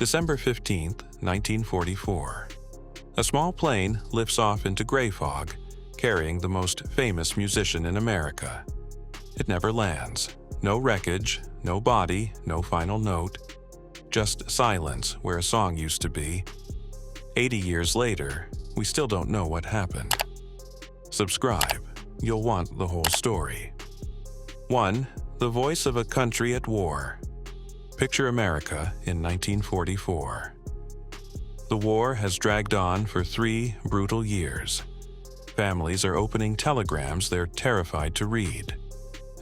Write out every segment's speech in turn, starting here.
December 15th, 1944. A small plane lifts off into gray fog, carrying the most famous musician in America. It never lands. No wreckage, no body, no final note. Just silence where a song used to be. 80 years later, we still don't know what happened. Subscribe. You'll want the whole story. 1. The voice of a country at war. Picture America in 1944. The war has dragged on for 3 brutal years. Families are opening telegrams they're terrified to read.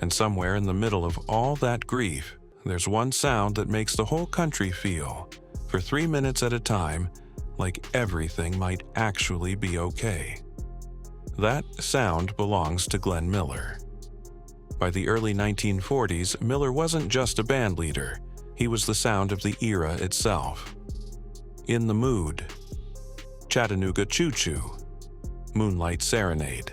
And somewhere in the middle of all that grief, there's one sound that makes the whole country feel, for 3 minutes at a time, like everything might actually be okay. That sound belongs to Glenn Miller. By the early 1940s, Miller wasn't just a band leader. He was the sound of the era itself. In the Mood, Chattanooga Choo Choo, Moonlight Serenade.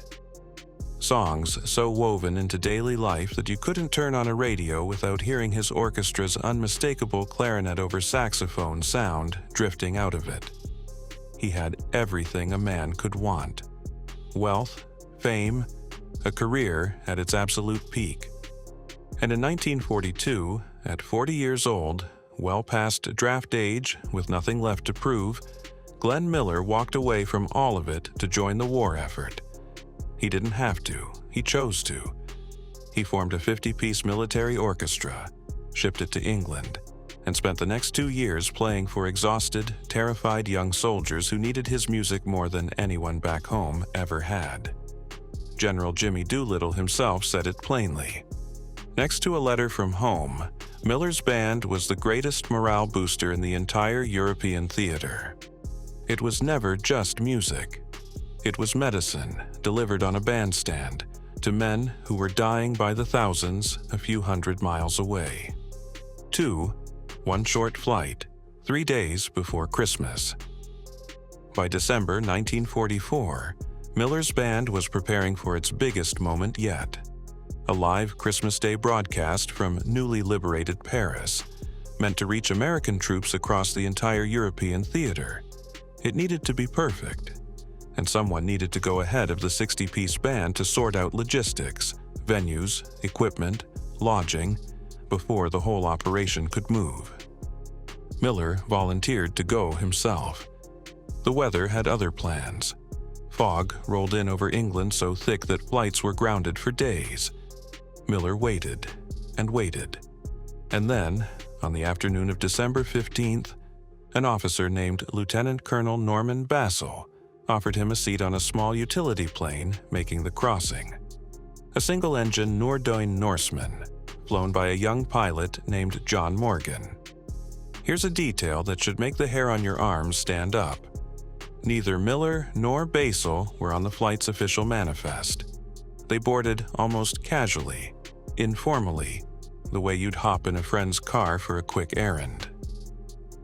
Songs so woven into daily life that you couldn't turn on a radio without hearing his orchestra's unmistakable clarinet over saxophone sound drifting out of it. He had everything a man could want. Wealth, fame, a career at its absolute peak. And in 1942, at 40 years old, well past draft age, with nothing left to prove, Glenn Miller walked away from all of it to join the war effort. He didn't have to, he chose to. He formed a 50-piece military orchestra, shipped it to England, and spent the next 2 years playing for exhausted, terrified young soldiers who needed his music more than anyone back home ever had. General Jimmy Doolittle himself said it plainly. Next to a letter from home, Miller's band was the greatest morale booster in the entire European theater. It was never just music. It was medicine delivered on a bandstand to men who were dying by the thousands a few hundred miles away. 2. One short flight, 3 days before Christmas. By December 1944, Miller's band was preparing for its biggest moment yet. A live Christmas Day broadcast from newly liberated Paris, meant to reach American troops across the entire European theater. It needed to be perfect, and someone needed to go ahead of the 60-piece band to sort out logistics, venues, equipment, lodging, before the whole operation could move. Miller volunteered to go himself. The weather had other plans. Fog rolled in over England so thick that flights were grounded for days. Miller waited and waited. And then, on the afternoon of December 15th, an officer named Lieutenant Colonel Norman Bassel offered him a seat on a small utility plane making the crossing. A single-engine Nordeuin Norseman, flown by a young pilot named John Morgan. Here's a detail that should make the hair on your arms stand up. Neither Miller nor Bassel were on the flight's official manifest. They boarded almost casually, informally, the way you'd hop in a friend's car for a quick errand.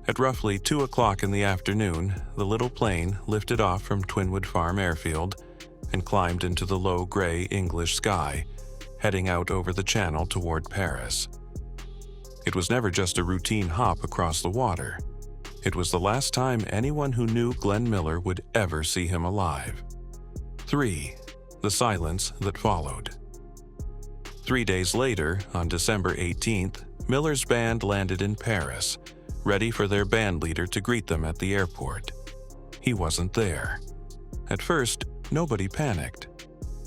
At roughly 2 o'clock in the afternoon, the little plane lifted off from Twinwood Farm Airfield and climbed into the low gray English sky, heading out over the channel toward Paris. It was never just a routine hop across the water. It was the last time anyone who knew Glenn Miller would ever see him alive. 3. The silence that followed. 3 days later, on December 18th, Miller's band landed in Paris, ready for their band leader to greet them at the airport. He wasn't there. At first, nobody panicked.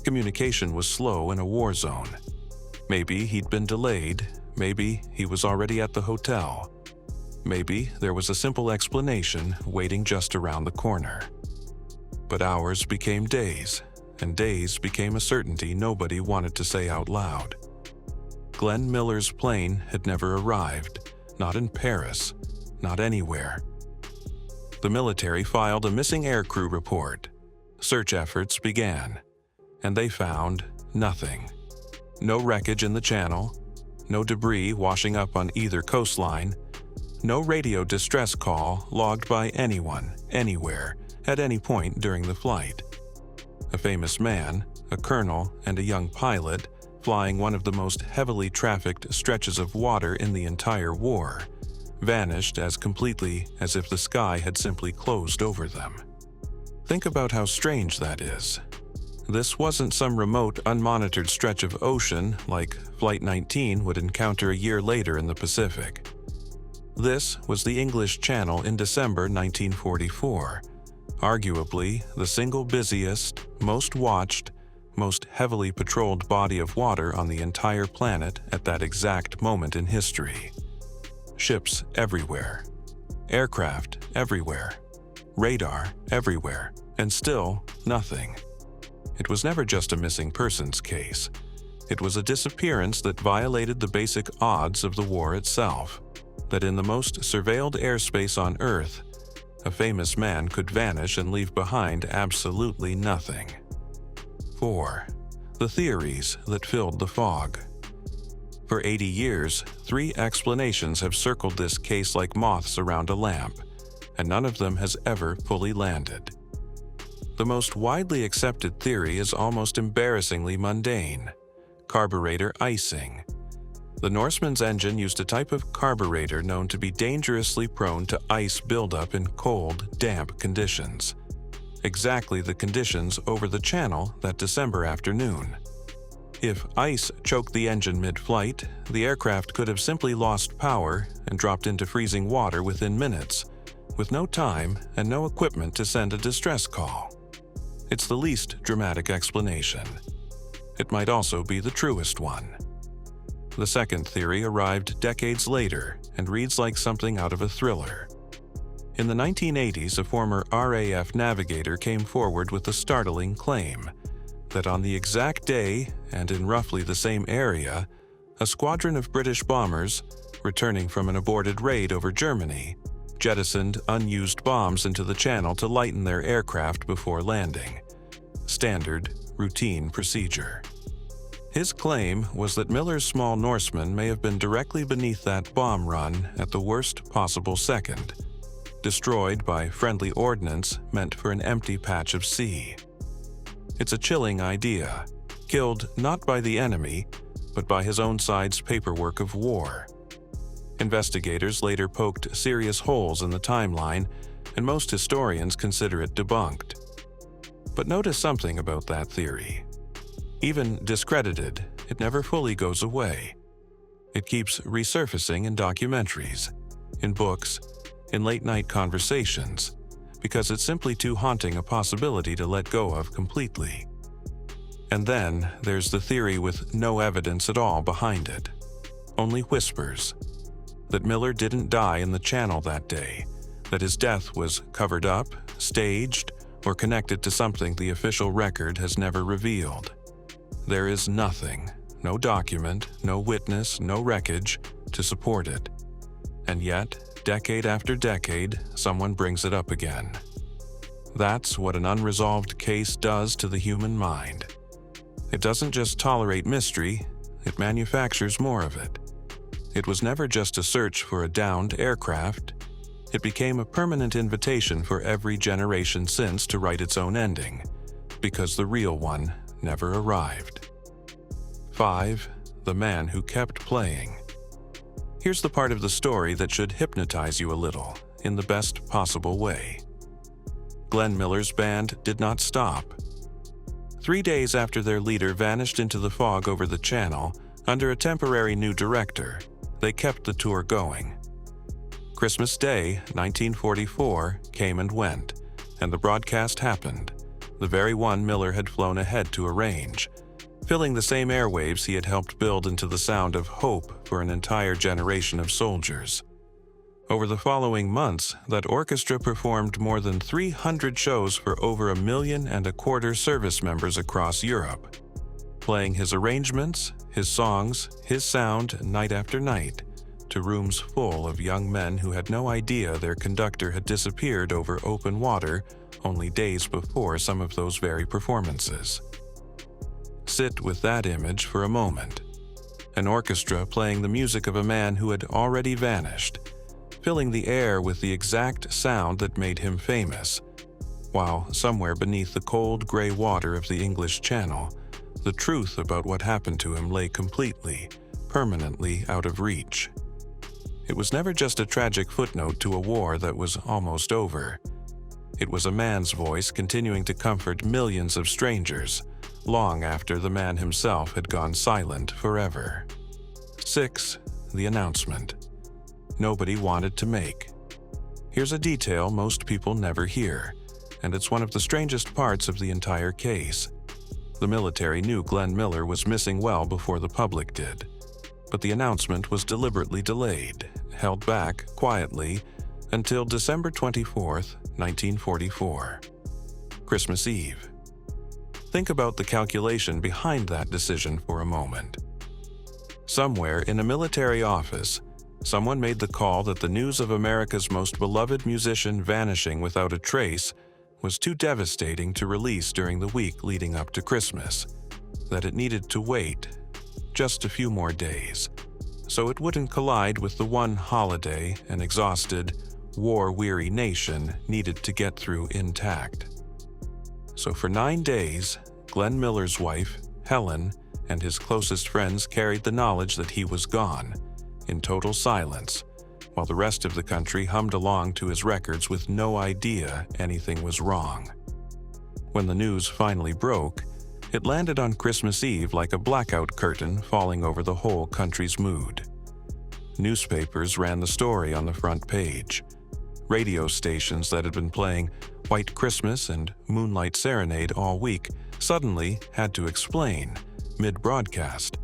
Communication was slow in a war zone. Maybe he'd been delayed, maybe he was already at the hotel. Maybe there was a simple explanation waiting just around the corner. But hours became days, and days became a certainty nobody wanted to say out loud. Glenn Miller's plane had never arrived, not in Paris, not anywhere. The military filed a missing aircrew report. Search efforts began, and they found nothing. No wreckage in the channel, no debris washing up on either coastline, no radio distress call logged by anyone, anywhere, at any point during the flight. A famous man, a colonel, and a young pilot, flying one of the most heavily trafficked stretches of water in the entire war, vanished as completely as if the sky had simply closed over them. Think about how strange that is. This wasn't some remote, unmonitored stretch of ocean like Flight 19 would encounter a year later in the Pacific. This was the English Channel in December 1944, arguably the single busiest, most watched, most heavily patrolled body of water on the entire planet at that exact moment in history. Ships everywhere, aircraft everywhere, radar everywhere, and still nothing. It was never just a missing persons case. It was a disappearance that violated the basic odds of the war itself, that in the most surveilled airspace on Earth, a famous man could vanish and leave behind absolutely nothing. 4. The theories that filled the fog. For 80 years, 3 explanations have circled this case like moths around a lamp, and none of them has ever fully landed. The most widely accepted theory is almost embarrassingly mundane: carburetor icing. The Norseman's engine used a type of carburetor known to be dangerously prone to ice buildup in cold, damp conditions. Exactly the conditions over the channel that December afternoon. If ice choked the engine mid-flight, the aircraft could have simply lost power and dropped into freezing water within minutes, with no time and no equipment to send a distress call. It's the least dramatic explanation. It might also be the truest one. The second theory arrived decades later and reads like something out of a thriller. In the 1980s, a former RAF navigator came forward with the startling claim that on the exact day and in roughly the same area, a squadron of British bombers, returning from an aborted raid over Germany, jettisoned unused bombs into the channel to lighten their aircraft before landing. Standard, routine procedure. His claim was that Miller's small Norseman may have been directly beneath that bomb run at the worst possible second, destroyed by friendly ordnance meant for an empty patch of sea. It's a chilling idea, killed not by the enemy, but by his own side's paperwork of war. Investigators later poked serious holes in the timeline, and most historians consider it debunked. But notice something about that theory. Even discredited, it never fully goes away. It keeps resurfacing in documentaries, in books, in late-night conversations, because it's simply too haunting a possibility to let go of completely. And then there's the theory with no evidence at all behind it. Only whispers. That Miller didn't die in the channel that day, that his death was covered up, staged, or connected to something the official record has never revealed. There is nothing, no document, no witness, no wreckage, to support it. And yet, decade after decade, someone brings it up again. That's what an unresolved case does to the human mind. It doesn't just tolerate mystery, it manufactures more of it. It was never just a search for a downed aircraft. It became a permanent invitation for every generation since to write its own ending, because the real one never arrived. 5. The man who kept playing. Here's the part of the story that should hypnotize you a little, in the best possible way. Glenn Miller's band did not stop. 3 days after their leader vanished into the fog over the channel, under a temporary new director, they kept the tour going. Christmas Day, 1944, came and went, and the broadcast happened, the very one Miller had flown ahead to arrange, filling the same airwaves he had helped build into the sound of hope for an entire generation of soldiers. Over the following months, that orchestra performed more than 300 shows for over 1.25 million service members across Europe, playing his arrangements, his songs, his sound night after night, to rooms full of young men who had no idea their conductor had disappeared over open water only days before some of those very performances. Sit with that image for a moment. An orchestra playing the music of a man who had already vanished, filling the air with the exact sound that made him famous, while somewhere beneath the cold gray water of the English Channel, the truth about what happened to him lay completely, permanently out of reach. It was never just a tragic footnote to a war that was almost over. It was a man's voice continuing to comfort millions of strangers, long after the man himself had gone silent forever. 6. The announcement. Nobody wanted to make. Here's a detail most people never hear, and it's one of the strangest parts of the entire case. The military knew Glenn Miller was missing well before the public did, but the announcement was deliberately delayed, held back quietly, until December 24th, 1944. Christmas Eve. Think about the calculation behind that decision for a moment. Somewhere in a military office, someone made the call that the news of America's most beloved musician vanishing without a trace was too devastating to release during the week leading up to Christmas, that it needed to wait just a few more days, so it wouldn't collide with the one holiday an exhausted, war-weary nation needed to get through intact. So for 9 days, Glenn Miller's wife, Helen, and his closest friends carried the knowledge that he was gone, in total silence, while the rest of the country hummed along to his records with no idea anything was wrong. When the news finally broke, it landed on Christmas Eve like a blackout curtain falling over the whole country's mood. Newspapers ran the story on the front page. Radio stations that had been playing White Christmas and Moonlight Serenade all week suddenly had to explain, mid-broadcast,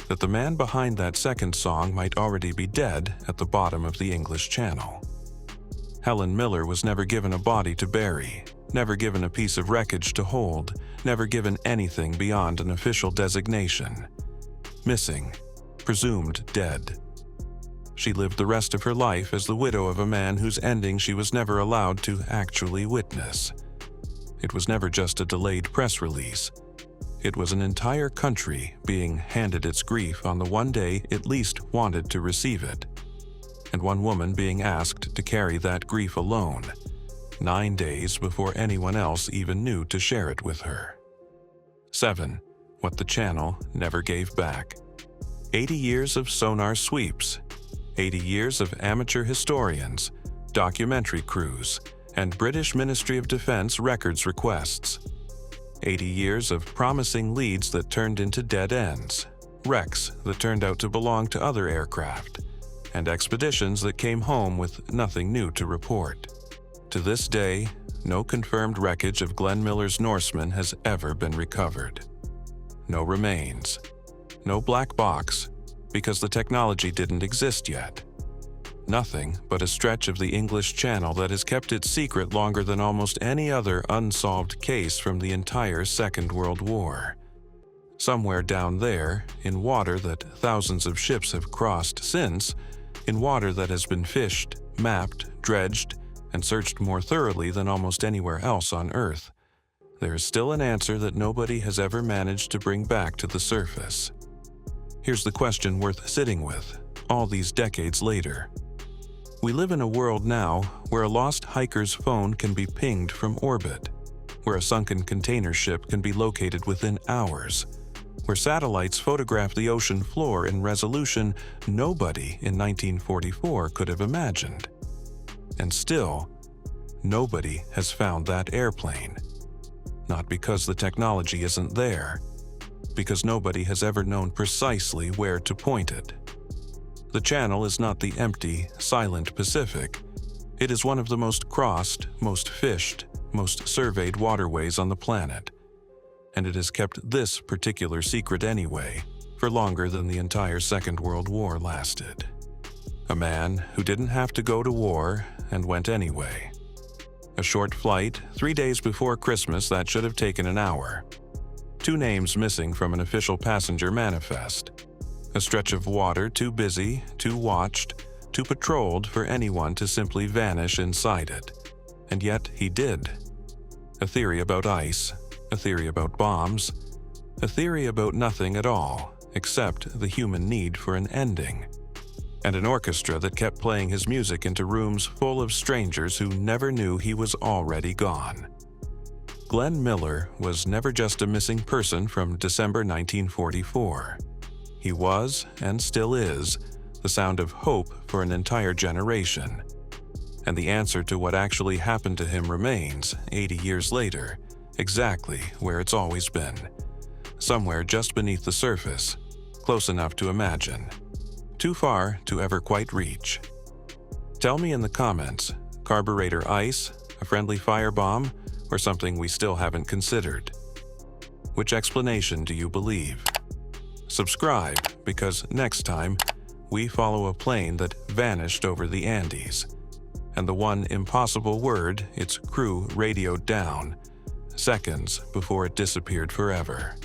that the man behind that second song might already be dead at the bottom of the English Channel. Helen Miller was never given a body to bury, never given a piece of wreckage to hold, never given anything beyond an official designation. Missing, presumed dead. She lived the rest of her life as the widow of a man whose ending she was never allowed to actually witness. It was never just a delayed press release. It was an entire country being handed its grief on the one day it least wanted to receive it, and one woman being asked to carry that grief alone, 9 days before anyone else even knew to share it with her. 7. What the channel never gave back. 80 years of sonar sweeps, 80 years of amateur historians, documentary crews, and British Ministry of Defense records requests. 80 years of promising leads that turned into dead ends, wrecks that turned out to belong to other aircraft, and expeditions that came home with nothing new to report. To this day, no confirmed wreckage of Glenn Miller's Norseman has ever been recovered. No remains. No black box, because the technology didn't exist yet. Nothing but a stretch of the English Channel that has kept its secret longer than almost any other unsolved case from the entire Second World War. Somewhere down there, in water that thousands of ships have crossed since, in water that has been fished, mapped, dredged, and searched more thoroughly than almost anywhere else on Earth, there is still an answer that nobody has ever managed to bring back to the surface. Here's the question worth sitting with, all these decades later. We live in a world now where a lost hiker's phone can be pinged from orbit, where a sunken container ship can be located within hours, where satellites photograph the ocean floor in resolution nobody in 1944 could have imagined. And still, nobody has found that airplane. Not because the technology isn't there, because nobody has ever known precisely where to point it. The channel is not the empty, silent Pacific. It is one of the most crossed, most fished, most surveyed waterways on the planet. And it has kept this particular secret anyway, for longer than the entire Second World War lasted. A man who didn't have to go to war and went anyway. A short flight, 3 days before Christmas that should have taken an hour. 2 names missing from an official passenger manifest. A stretch of water too busy, too watched, too patrolled for anyone to simply vanish inside it. And yet he did. A theory about ice, a theory about bombs, a theory about nothing at all except the human need for an ending. And an orchestra that kept playing his music into rooms full of strangers who never knew he was already gone. Glenn Miller was never just a missing person from December 1944. He was, and still is, the sound of hope for an entire generation. And the answer to what actually happened to him remains, 80 years later, exactly where it's always been. Somewhere just beneath the surface, close enough to imagine, too far to ever quite reach. Tell me in the comments, carburetor ice, a friendly firebomb, or something we still haven't considered. Which explanation do you believe? Subscribe, because next time, we follow a plane that vanished over the Andes, and the one impossible word its crew radioed down, seconds before it disappeared forever.